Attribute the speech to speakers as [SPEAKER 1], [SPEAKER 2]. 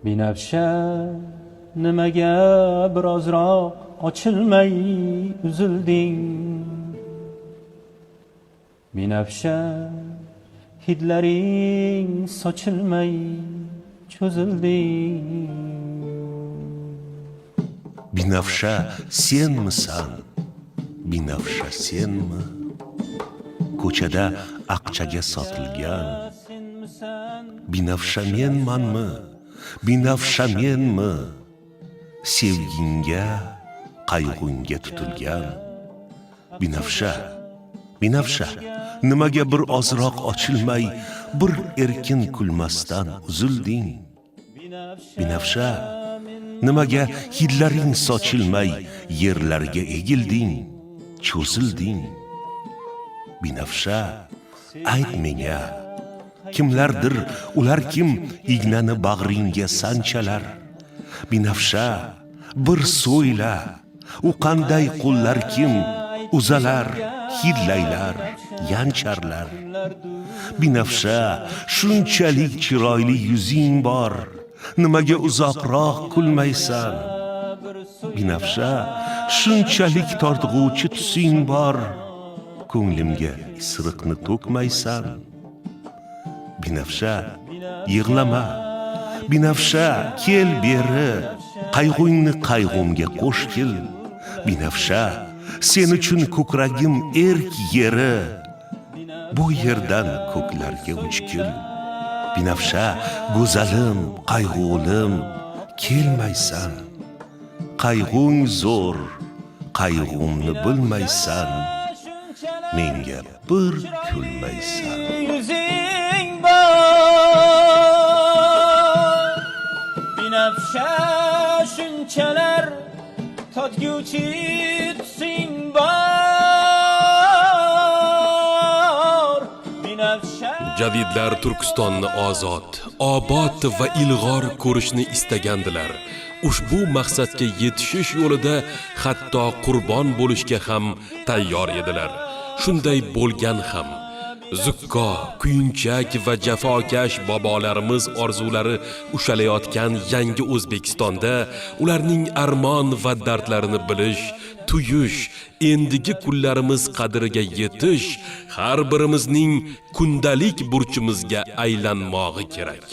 [SPEAKER 1] Binafsha nimaga birozroq ochilmay uzilding? Binafsha hidlaring sochilmay cho'zilding.
[SPEAKER 2] Binafsha senmisan? Binafsha senmi? Ko'chada aqchaga sotilgan. Binafsha menmanmi? Binafsha menmi? Sevgingga, qayg'ungga tutilgan. Binafsha, binafsha, nimaga bir ozroq ochilmay, bir erkin kulmasdan uzilding? Binafsha, nimaga hidlaring sochilmay, yerlarga egilding, cho'zilding? Binafsha, ayt menga, kimlardir ular kim ignani bag'ringga sanchalar? Binafsha, bir so'yla, u qanday qo'llar kim uzalar, hidlaylar, yancharlar? Binafsha, shunchalik chiroyli yuzing bor, nimaga uzoqroq kulmaysan? Binafsha, shunchalik tortg'uvchi tusing bor, ko'nglimga isriqni to'kmaysan? Binafsha, yig'lama. Binafsha, kel beri, qayg'ungni qayg'umga qo'shgil. Binafsha, sen uchun ko'kragim erk yeri, bu yerdan ko'klarga uchgil. Binafsha, go'zalim, qayg'ulim, kelmaysan. Qayg'ung zo'r, qayg'umni bilmaysan, menga bir kulmaysan.
[SPEAKER 1] Yuzing bor, binafsha shunchalar totguvchi tusing bor. Binafsha
[SPEAKER 3] Jadidlar Turkistonni ozod, obod va ilg'or ko'rishni istagandilar. Ushbu maqsadga yetishish yo'lida hatto qurbon bo'lishga ham tayyor edilar. Shunday bo'lgan ham. Zukko, kuyunchak va jafokash bobolarimiz orzulari ushalayotgan yangi O'zbekistonda ularning armon va dardlarini bilish, tuyish, endigi kunlarimiz qadriga yetish har birimizning kundalik burchimizga aylanmog'i kerak.